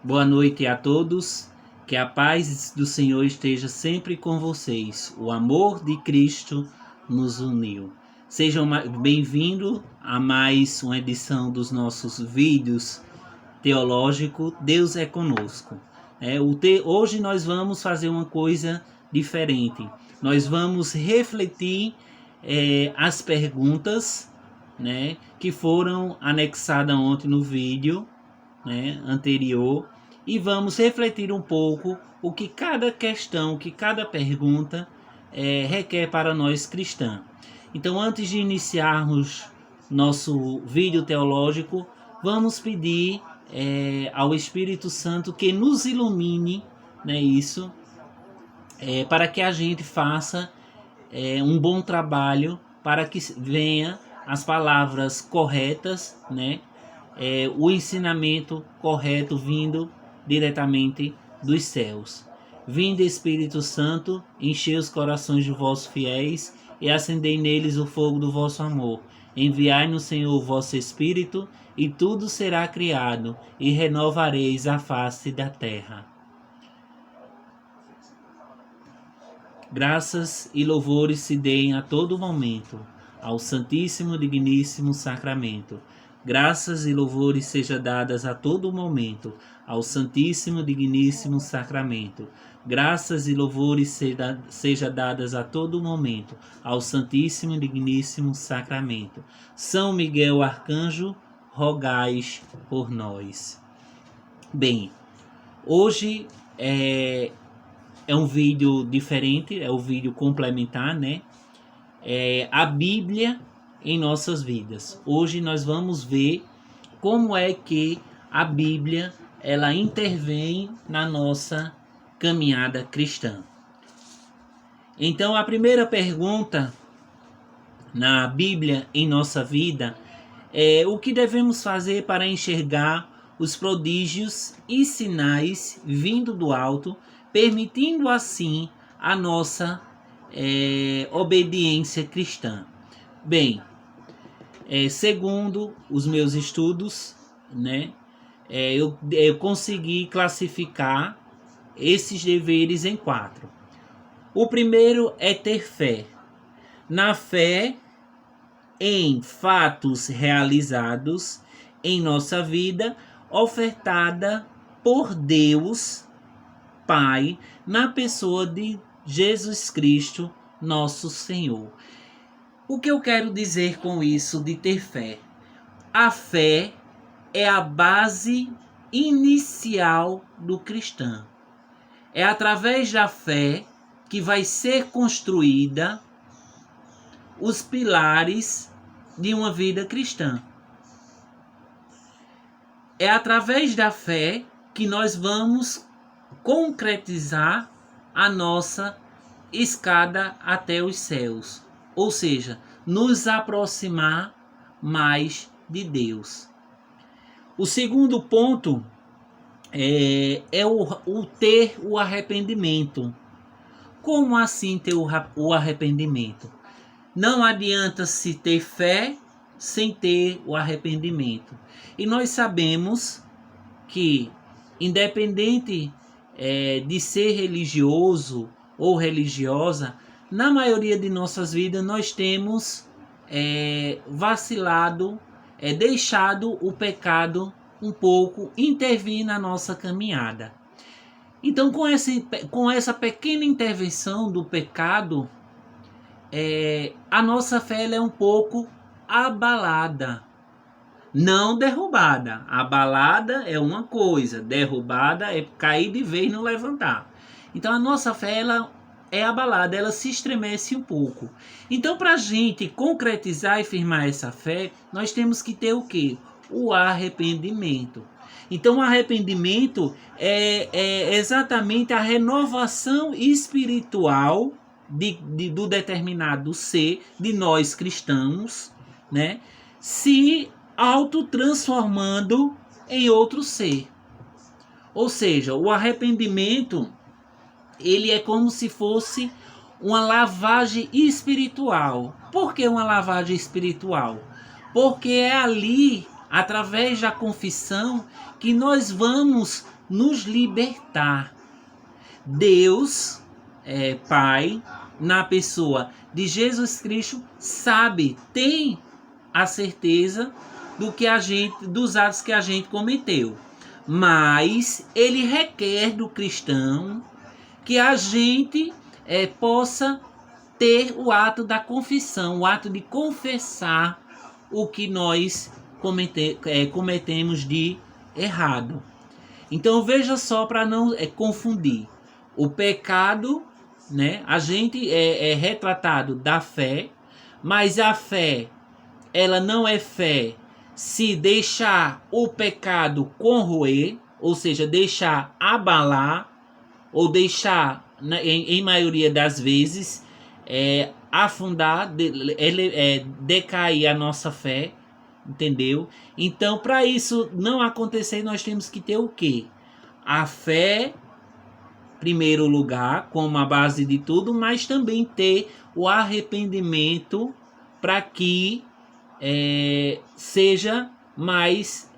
Boa noite a todos, que a paz do Senhor esteja sempre com vocês. O amor de Cristo nos uniu. Sejam bem-vindos a mais uma edição dos nossos vídeos teológicos. Deus é conosco. Hoje nós vamos fazer uma coisa diferente. Nós vamos refletir as perguntas, que foram anexadas ontem no vídeo anterior, e vamos refletir um pouco o que cada questão, que cada pergunta requer para nós cristãos. Então, antes de iniciarmos nosso vídeo teológico, vamos pedir ao Espírito Santo que nos ilumine, para que a gente faça um bom trabalho, para que venha as palavras corretas, o ensinamento correto vindo diretamente dos céus. Vinde, Espírito Santo, enchei os corações de vossos fiéis e acendei neles o fogo do vosso amor. Enviai-nos, Senhor, o vosso Espírito, e tudo será criado, e renovareis a face da terra. Graças e louvores se deem a todo momento ao Santíssimo e Digníssimo Sacramento. Graças e louvores sejam dadas a todo momento ao Santíssimo e Digníssimo Sacramento. Graças e louvores sejam dadas a todo momento ao Santíssimo e Digníssimo Sacramento. São Miguel Arcanjo, rogai por nós. Bem, hoje é um vídeo diferente, é um vídeo complementar, a Bíblia em nossas vidas. Hoje nós vamos ver como é que a Bíblia ela intervém na nossa caminhada cristã. Então, a primeira pergunta na Bíblia em nossa vida é: o que devemos fazer para enxergar os prodígios e sinais vindo do alto, permitindo assim a nossa obediência cristã? Bem, segundo os meus estudos, eu consegui classificar esses deveres em 4. O primeiro é ter fé. Na fé em fatos realizados em nossa vida, ofertada por Deus Pai, na pessoa de Jesus Cristo, nosso Senhor. O que eu quero dizer com isso de ter fé? A fé é a base inicial do cristão. É através da fé que vai ser construída os pilares de uma vida cristã. É através da fé que nós vamos concretizar a nossa escada até os céus. Ou seja, nos aproximar mais de Deus. O segundo ponto é o ter o arrependimento. Como assim ter o arrependimento? Não adianta se ter fé sem ter o arrependimento. E nós sabemos que, independente de ser religioso ou religiosa, na maioria de nossas vidas nós temos vacilado, deixado o pecado um pouco intervir na nossa caminhada. Então, com essa pequena intervenção do pecado, a nossa fé ela é um pouco abalada, não derrubada. Abalada é uma coisa, derrubada é cair de vez e não levantar. Então, a nossa fé ela é abalada, ela se estremece um pouco. Então, para a gente concretizar e firmar essa fé, nós temos que ter o quê? O arrependimento. Então, o arrependimento é exatamente a renovação espiritual do determinado ser, de nós cristãos, se autotransformando em outro ser. Ou seja, o arrependimento ele é como se fosse uma lavagem espiritual. Por que uma lavagem espiritual? Porque é ali através da confissão, que nós vamos nos libertar. Deus, Pai, na pessoa de Jesus Cristo, sabe, tem a certeza dos atos que a gente cometeu. Mas ele requer do cristão que a gente possa ter o ato da confissão, o ato de confessar o que nós cometemos de errado. Então veja só, para não confundir. O pecado, né? A gente é retratado da fé, mas a fé, ela não é fé se deixar o pecado corroer, ou seja, deixar abalar, ou deixar, em maioria das vezes, afundar, decair a nossa fé, entendeu? Então, para isso não acontecer, nós temos que ter o quê? A fé, em primeiro lugar, como a base de tudo, mas também ter o arrependimento para que seja mais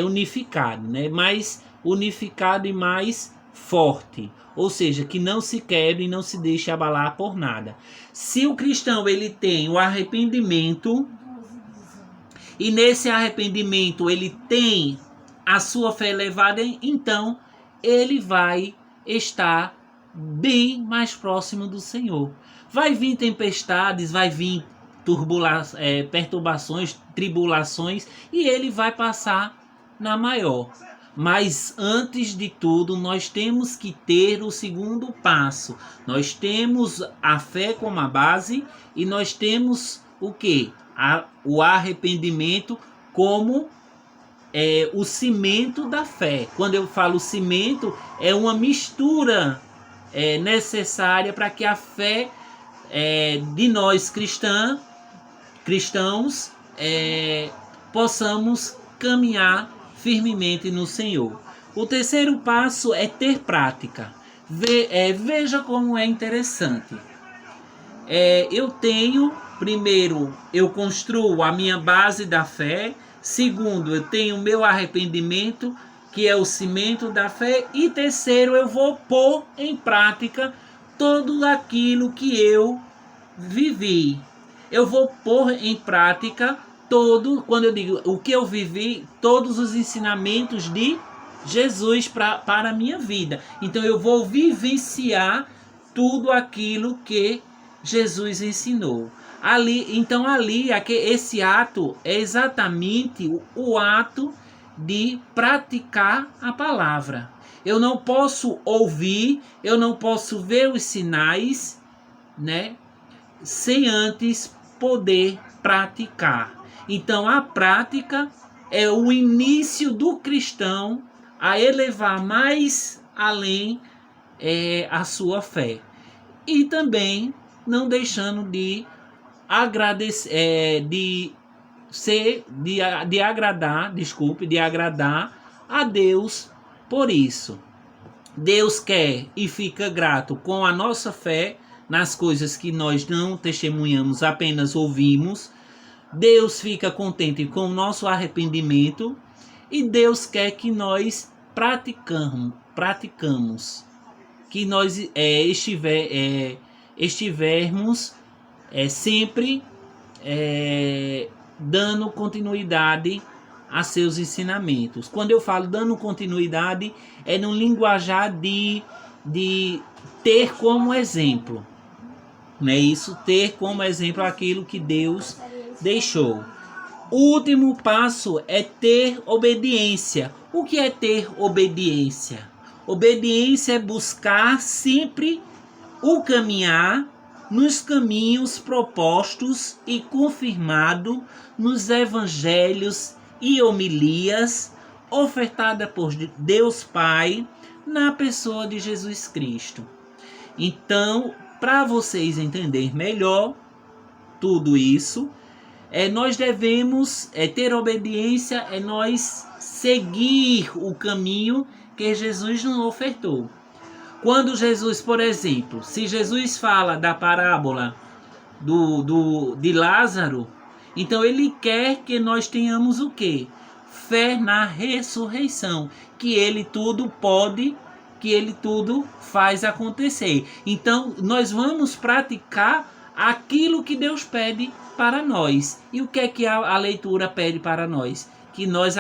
unificado, né? Mais unificado e mais forte. Ou seja, que não se quebre e não se deixe abalar por nada. Se o cristão ele tem o arrependimento, e nesse arrependimento ele tem a sua fé elevada, então ele vai estar bem mais próximo do Senhor. Vai vir tempestades, vai vir perturbações, tribulações, e ele vai passar na maior. Mas antes de tudo, nós temos que ter o segundo passo. Nós temos a fé como a base e nós temos o quê? O arrependimento como o cimento da fé. Quando eu falo cimento, é uma mistura necessária para que a fé de nós cristãos possamos caminhar firmemente no Senhor. O terceiro passo é ter prática. Veja como é interessante. Primeiro, eu construo a minha base da fé. Segundo, eu tenho o meu arrependimento, que é o cimento da fé. E terceiro, eu vou pôr em prática tudo aquilo que eu vivi. Eu vou pôr em prática quando eu digo o que eu vivi, todos os ensinamentos de Jesus para a minha vida. Então eu vou vivenciar tudo aquilo que Jesus ensinou. Esse ato é exatamente o ato de praticar a palavra. Eu não posso ouvir, eu não posso ver os sinais, né, sem antes poder praticar. Então a prática é o início do cristão a elevar mais além a sua fé. E também não deixando de agradecer, de agradar a Deus por isso. Deus quer e fica grato com a nossa fé nas coisas que nós não testemunhamos, apenas ouvimos. Deus fica contente com o nosso arrependimento e Deus quer que nós praticamos, que nós estivermos sempre dando continuidade a seus ensinamentos. Quando eu falo dando continuidade, é no linguajar de ter como exemplo, não é isso? Ter como exemplo aquilo que Deus deixou. O último passo é ter obediência. O que é ter obediência? Obediência é buscar sempre o caminhar nos caminhos propostos e confirmado nos evangelhos e homilias ofertada por Deus Pai na pessoa de Jesus Cristo. Então, para vocês entenderem melhor tudo isso, nós devemos ter obediência, nós seguir o caminho que Jesus nos ofertou. Quando Jesus, por exemplo, se Jesus fala da parábola de Lázaro, então ele quer que nós tenhamos o quê? fé na ressurreição, que ele tudo pode, que ele tudo faz acontecer. Então, nós vamos praticar aquilo que Deus pede para nós. E o que a leitura pede para nós? Que nós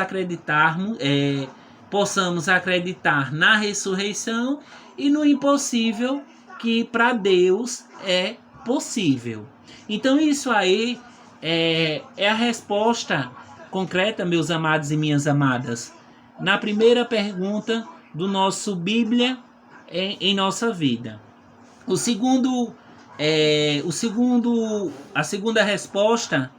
possamos acreditar na ressurreição e no impossível, que para Deus é possível. Então isso aí é a resposta concreta, meus amados e minhas amadas, na primeira pergunta do nosso Bíblia em nossa vida. A segunda resposta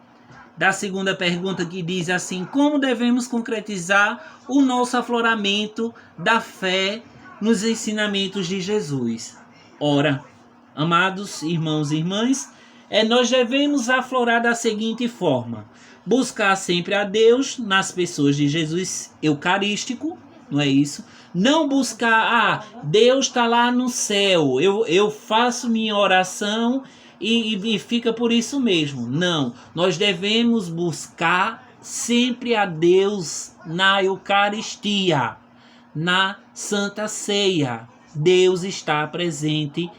da segunda pergunta, que diz assim: como devemos concretizar o nosso afloramento da fé nos ensinamentos de Jesus? Ora, amados irmãos e irmãs, nós devemos aflorar da seguinte forma: buscar sempre a Deus nas pessoas de Jesus eucarístico, não é isso? Não buscar, Deus está lá no céu, eu faço minha oração e fica por isso mesmo. Não, nós devemos buscar sempre a Deus na Eucaristia, na Santa Ceia. Deus está presente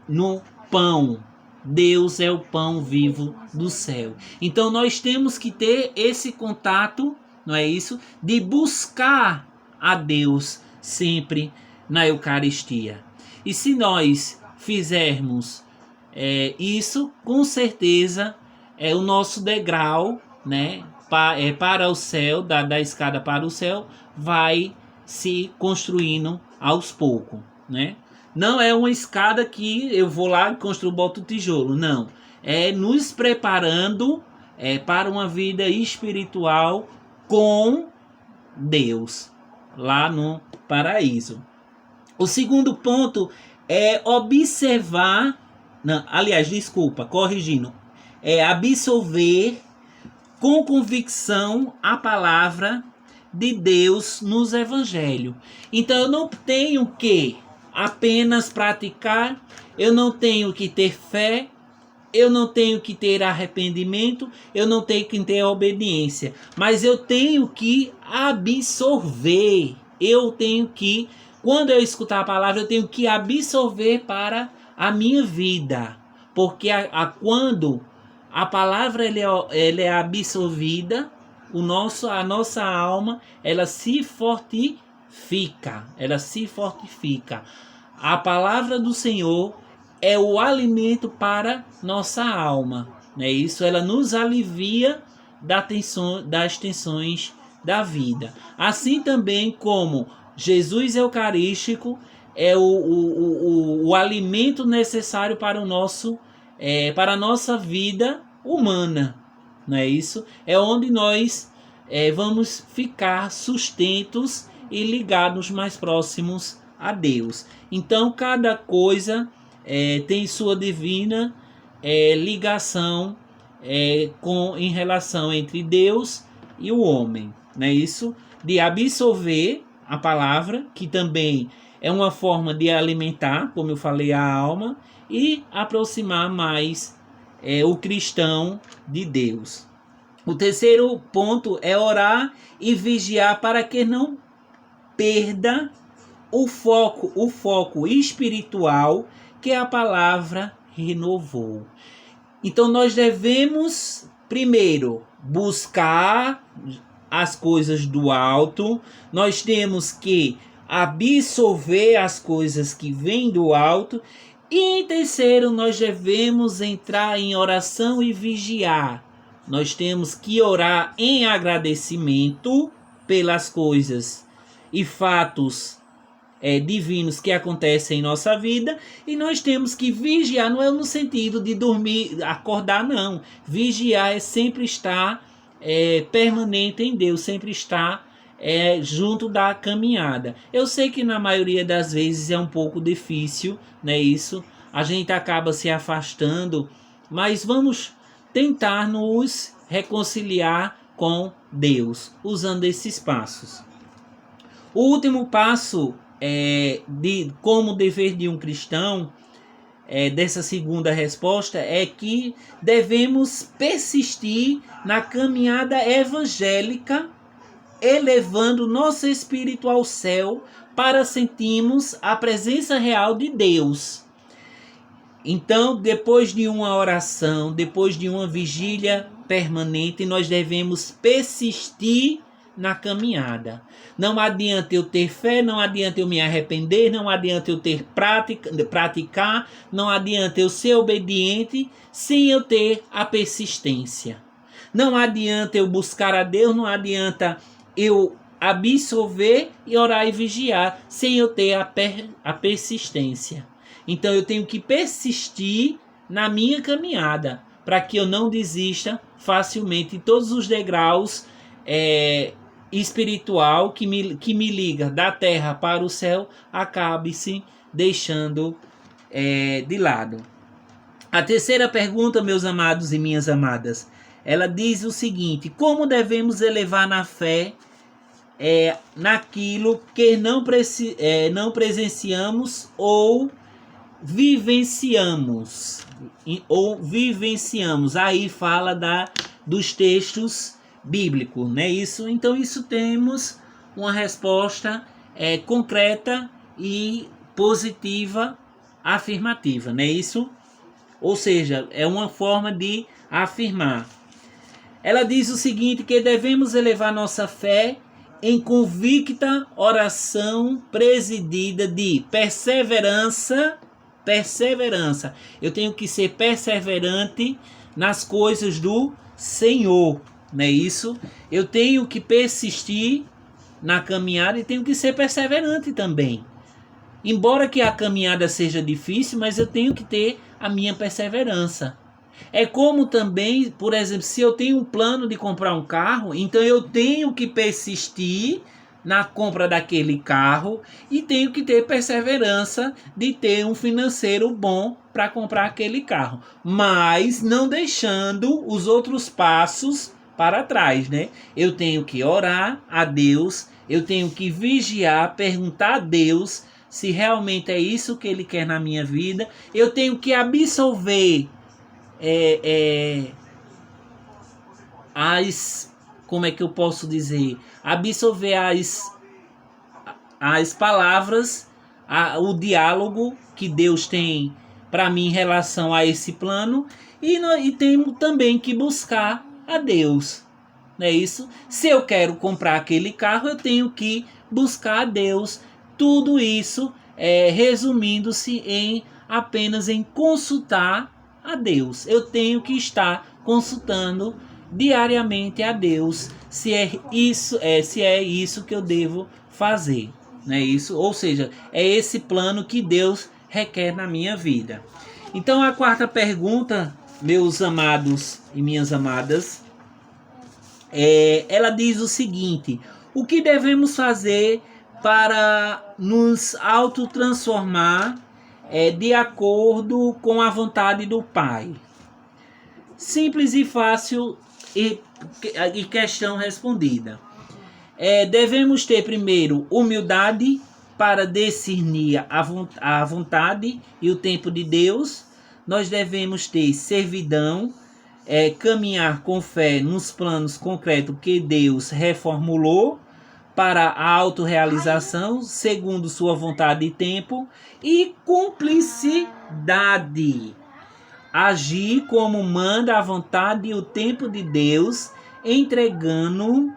no pão. Deus é o pão vivo do céu. Então nós temos que ter esse contato, não é isso? De buscar a Deus sempre na Eucaristia. E se nós fizermos isso, com certeza o nosso degrau, né, para o céu, da escada para o céu, vai se construindo aos poucos, né? Não é uma escada que eu vou lá e construo, boto tijolo, não. É nos preparando para uma vida espiritual com Deus, lá no paraíso. O segundo ponto é observar, absolver com convicção a palavra de Deus nos evangelhos. Então eu não tenho que apenas praticar, eu não tenho que ter fé, eu não tenho que ter arrependimento, eu não tenho que ter obediência, mas eu tenho que absorver. Quando eu escutar a palavra, eu tenho que absorver para a minha vida, porque quando a palavra ela é absorvida, a nossa alma ela se fortifica, A palavra do Senhor é o alimento para nossa alma, né? Isso ela nos alivia das tensões da vida. Assim também como Jesus Eucarístico é o alimento necessário para para a nossa vida humana, não é isso? É onde nós vamos ficar sustentos e ligados mais próximos a Deus. Então cada coisa tem sua divina ligação em relação entre Deus e o homem, não é isso? De absorver a palavra, que também é uma forma de alimentar, como eu falei, a alma, e aproximar mais o cristão de Deus. O terceiro ponto é orar e vigiar para que não perda o foco espiritual que a palavra renovou. Então nós devemos primeiro buscar as coisas do alto, nós temos que absorver as coisas que vêm do alto, e em terceiro nós devemos entrar em oração e vigiar. Nós temos que orar em agradecimento pelas coisas e fatos divinos que acontecem em nossa vida, e nós temos que vigiar, não é no sentido de dormir, acordar, não. Vigiar é sempre estar permanente em Deus, sempre estar junto da caminhada. Eu sei que na maioria das vezes é um pouco difícil, né, isso, a gente acaba se afastando, mas vamos tentar nos reconciliar com Deus, usando esses passos. O último passo como dever de um cristão, dessa segunda resposta, é que devemos persistir na caminhada evangélica elevando nosso espírito ao céu para sentirmos a presença real de Deus. Então, depois de uma oração, depois de uma vigília permanente, nós devemos persistir na caminhada. Não adianta eu ter fé, não adianta eu me arrepender, não adianta eu ter praticar, não adianta eu ser obediente sem eu ter a persistência. Não adianta eu buscar a Deus, não adianta eu absorver e orar e vigiar sem eu ter a persistência. Então eu tenho que persistir na minha caminhada para que eu não desista facilmente em todos os degraus espiritual que me liga da terra para o céu acabe se deixando de lado. A terceira pergunta, meus amados e minhas amadas, ela diz o seguinte: como devemos elevar na fé naquilo que não presenciamos ou vivenciamos? Aí fala dos textos bíblicos, né? Então isso temos uma resposta concreta e positiva, afirmativa, né? Ou seja, é uma forma de afirmar. Ela diz o seguinte, que devemos elevar nossa fé em convicta oração presidida de perseverança. Eu tenho que ser perseverante nas coisas do Senhor, não é isso? Eu tenho que persistir na caminhada e tenho que ser perseverante também. Embora que a caminhada seja difícil, mas eu tenho que ter a minha perseverança. É como também, por exemplo, se eu tenho um plano de comprar um carro, então eu tenho que persistir na compra daquele carro e tenho que ter perseverança de ter um financeiro bom para comprar aquele carro, mas não deixando os outros passos para trás, né? Eu tenho que orar a Deus, eu tenho que vigiar, perguntar a Deus se realmente é isso que Ele quer na minha vida, eu tenho que absorver como é que eu posso dizer? Absorver as palavras, o diálogo que Deus tem para mim em relação a esse plano e temos também que buscar a Deus, não é isso? Se eu quero comprar aquele carro, eu tenho que buscar a Deus. Tudo isso resumindo-se apenas em consultar a Deus. Eu tenho que estar consultando diariamente a Deus se é isso que eu devo fazer, não é isso? Ou seja, é esse plano que Deus requer na minha vida. Então a quarta pergunta, meus amados e minhas amadas, ela diz o seguinte: o que devemos fazer para nos autotransformar de acordo com a vontade do Pai? Simples e fácil e questão respondida. Devemos ter primeiro humildade para discernir a vontade e o tempo de Deus. Nós devemos ter servidão, caminhar com fé nos planos concretos que Deus reformulou para a autorrealização, segundo sua vontade e tempo, e cumplicidade. Agir como manda a vontade e o tempo de Deus, entregando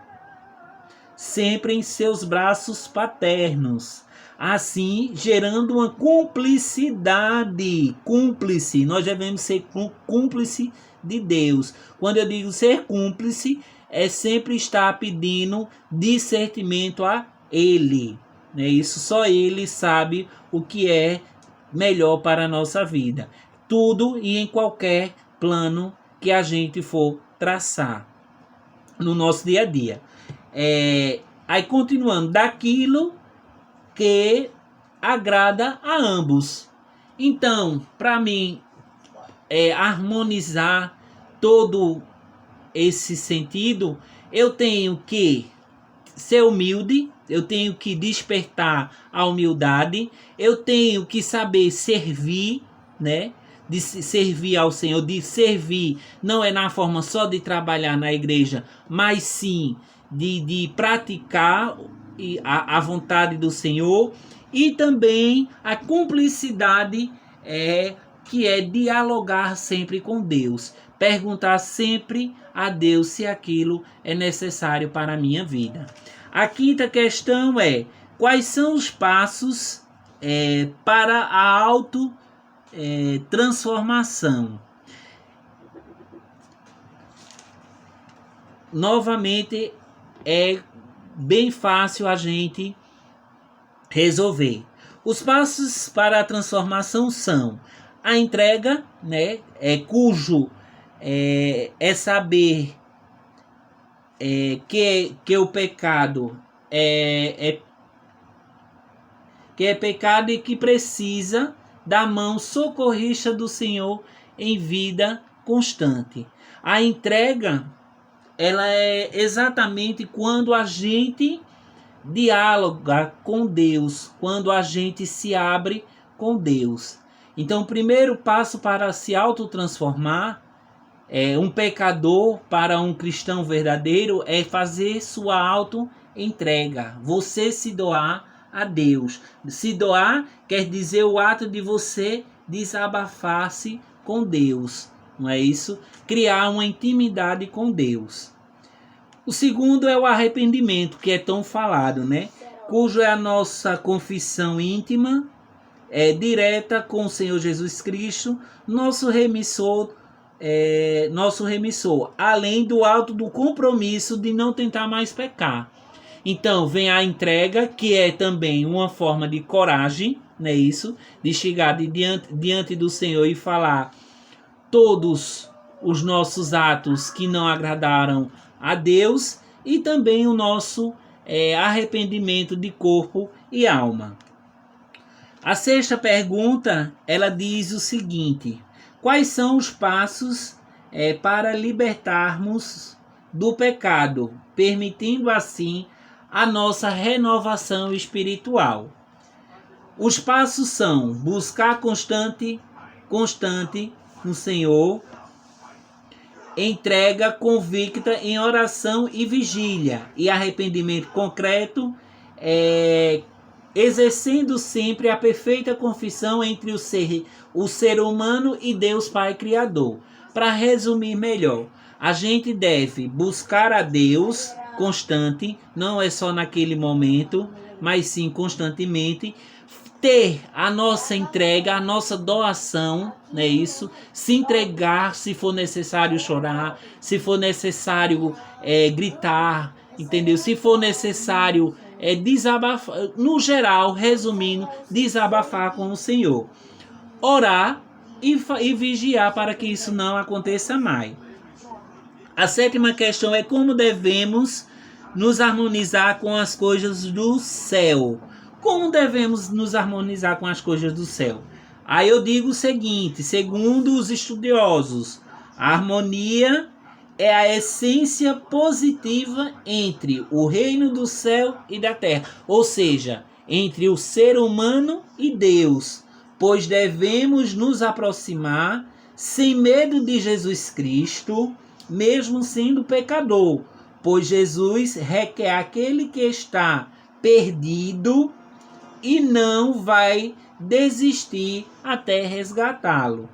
sempre em seus braços paternos. Assim, gerando uma cumplicidade. Cúmplice, nós devemos ser cúmplice de Deus. Quando eu digo ser cúmplice, é sempre estar pedindo discernimento a Ele. É isso, só Ele sabe o que é melhor para a nossa vida. Tudo e em qualquer plano que a gente for traçar no nosso dia a dia. Aí continuando, daquilo que agrada a ambos. Então, para mim, harmonizar todo esse sentido, eu tenho que ser humilde, eu tenho que despertar a humildade, eu tenho que saber servir, né? De servir ao Senhor, de servir não é na forma só de trabalhar na igreja, mas sim de praticar a vontade do Senhor, e também a cumplicidade que é dialogar sempre com Deus, perguntar sempre a Deus se aquilo é necessário para a minha vida. A quinta questão é: quais são os passos para a transformação? Novamente, é bem fácil a gente resolver. Os passos para a transformação são a entrega, né, cujo é saber que o pecado que é pecado e que precisa da mão socorrista do Senhor em vida constante. A entrega, ela é exatamente quando a gente dialoga com Deus, quando a gente se abre com Deus. Então, o primeiro passo para se autotransformar, um pecador para um cristão verdadeiro, é fazer sua auto-entrega. Você se doar a Deus. Se doar quer dizer o ato de você desabafar-se com Deus, não é isso? Criar uma intimidade com Deus. O segundo é o arrependimento, que é tão falado, né? Cujo é a nossa confissão íntima, direta com o Senhor Jesus Cristo, nosso remissor, além do ato do compromisso de não tentar mais pecar. Então vem a entrega, que é também uma forma de coragem, não é isso? De chegar diante do Senhor e falar todos os nossos atos que não agradaram a Deus, e também o nosso arrependimento de corpo e alma. A sexta pergunta, ela diz o seguinte: quais são os passos para libertarmos do pecado, permitindo assim a nossa renovação espiritual? Os passos são buscar constante no Senhor, entrega convicta em oração e vigília, e arrependimento concreto, exercendo sempre a perfeita confissão entre o ser humano e Deus Pai Criador. Para resumir melhor, a gente deve buscar a Deus constante, não é só naquele momento, mas sim constantemente, ter a nossa entrega, a nossa doação, não é isso? Se entregar, se for necessário chorar, se for necessário gritar, entendeu? Se for necessário desabafar, no geral, resumindo, desabafar com o Senhor. Orar e vigiar para que isso não aconteça mais. A sétima questão é como devemos nos harmonizar com as coisas do céu. Como devemos nos harmonizar com as coisas do céu? Aí eu digo o seguinte: segundo os estudiosos, a harmonia é a essência positiva entre o reino do céu e da terra, ou seja, entre o ser humano e Deus, pois devemos nos aproximar sem medo de Jesus Cristo, mesmo sendo pecador, pois Jesus requer aquele que está perdido e não vai desistir até resgatá-lo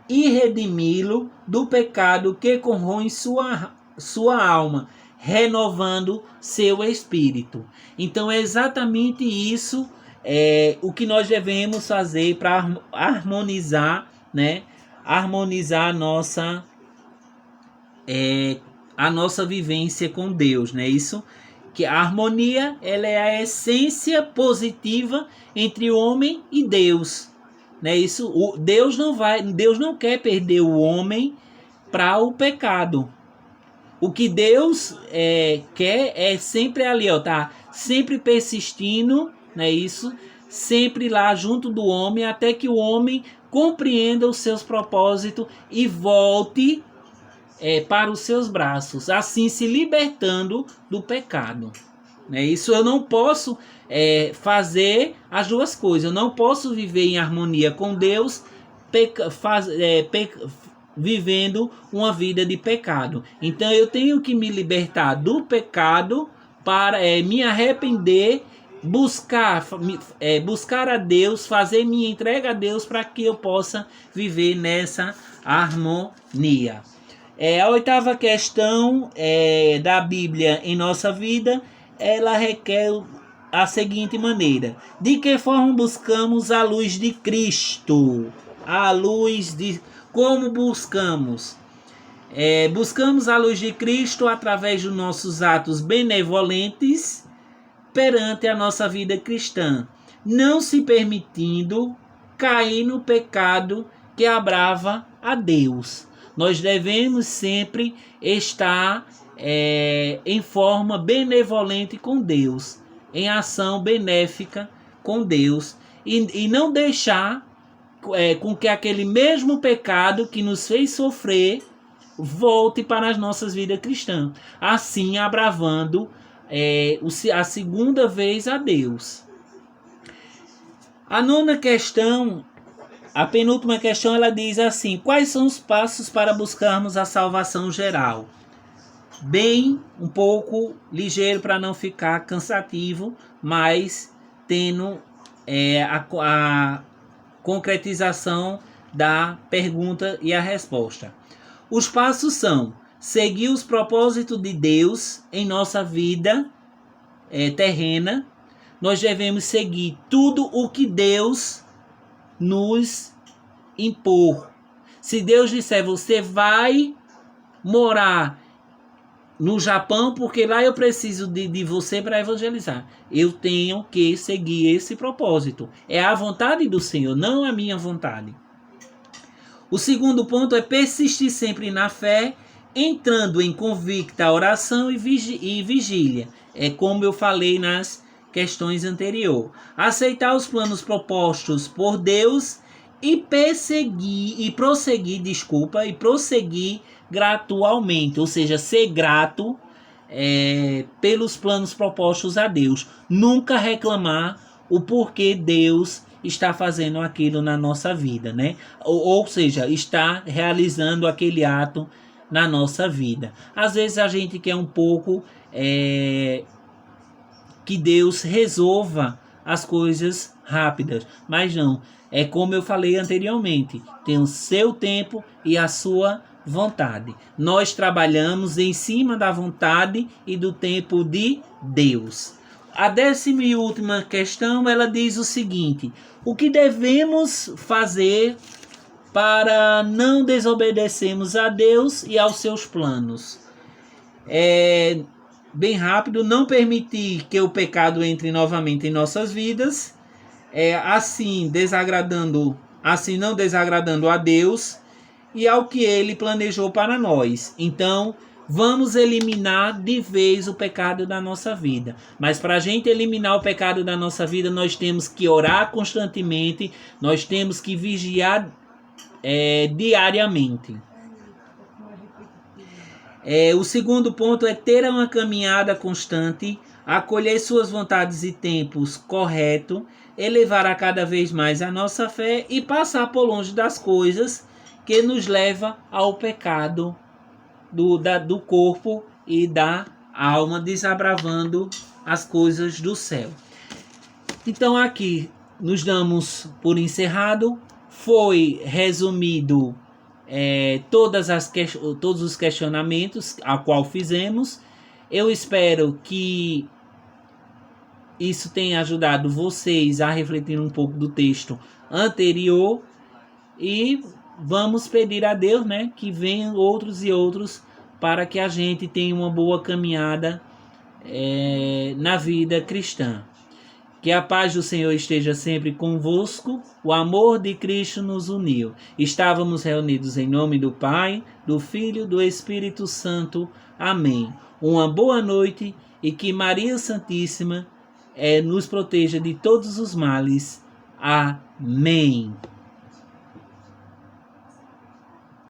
e redimi-lo do pecado que corrói sua alma, renovando seu espírito. Então é exatamente isso o que nós devemos fazer para harmonizar, né? Harmonizar a nossa vivência com Deus, né? Isso, que a harmonia, ela é a essência positiva entre o homem e Deus, né? Isso, Deus não quer perder o homem para o pecado. O que Deus quer é sempre ali, tá sempre persistindo, né? Isso, sempre lá junto do homem, até que o homem compreenda os seus propósitos e volte para os seus braços, assim se libertando do pecado. Isso, eu não posso fazer as duas coisas. Eu não posso viver em harmonia com Deus vivendo uma vida de pecado. Então eu tenho que me libertar do pecado para me arrepender, buscar a Deus, fazer minha entrega a Deus para que eu possa viver nessa harmonia. A oitava questão da Bíblia em nossa vida, ela requer a seguinte maneira: de que forma buscamos a luz de Cristo? A luz de... Como buscamos? Buscamos a luz de Cristo através dos nossos atos benevolentes perante a nossa vida cristã, não se permitindo cair no pecado que agrava a Deus. Nós devemos sempre estar em forma benevolente com Deus, em ação benéfica com Deus, e não deixar com que aquele mesmo pecado que nos fez sofrer volte para as nossas vidas cristãs, assim agravando a segunda vez a Deus. A nona questão, a penúltima questão, ela diz assim: quais são os passos para buscarmos a salvação geral? Bem, um pouco ligeiro para não ficar cansativo, mas tendo a concretização da pergunta e a resposta. Os passos são: seguir os propósitos de Deus em nossa vida terrena. Nós devemos seguir tudo o que Deus nos impor. Se Deus disser, você vai morar no Japão porque lá eu preciso de você para evangelizar, eu tenho que seguir esse propósito. É a vontade do Senhor, não a minha vontade. O segundo ponto é persistir sempre na fé, entrando em convicta oração e vigília. É como eu falei nas questões anteriores. Aceitar os planos propostos por Deus e prosseguir gradualmente, ou seja, ser grato pelos planos propostos a Deus. Nunca reclamar o porquê Deus está fazendo aquilo na nossa vida, né? Ou seja, está realizando aquele ato na nossa vida. Às vezes a gente quer um pouco que Deus resolva as coisas rápidas, mas não. É como eu falei anteriormente, tem o seu tempo e a sua vontade. Nós trabalhamos em cima da vontade e do tempo de Deus. A 10ª questão, ela diz o seguinte: o que devemos fazer para não desobedecermos a Deus e aos seus planos? Bem rápido: não permitir que o pecado entre novamente em nossas vidas, assim não desagradando a Deus e ao que Ele planejou para nós. Então, vamos eliminar de vez o pecado da nossa vida. Mas para a gente eliminar o pecado da nossa vida, nós temos que orar constantemente, nós temos que vigiar diariamente. O segundo ponto é ter uma caminhada constante, acolher suas vontades e tempos corretos, elevar a cada vez mais a nossa fé e passar por longe das coisas que nos leva ao pecado do corpo e da alma, desabravando as coisas do céu. Então aqui nos damos por encerrado. Foi resumido todos os questionamentos a qual fizemos. Eu espero que isso tenha ajudado vocês a refletir um pouco do texto anterior, e vamos pedir a Deus, né, que venham outros e outros para que a gente tenha uma boa caminhada na vida cristã. Que a paz do Senhor esteja sempre convosco. O amor de Cristo nos uniu. Estávamos reunidos em nome do Pai, do Filho e do Espírito Santo. Amém. Uma boa noite e que Maria Santíssima nos proteja de todos os males. Amém.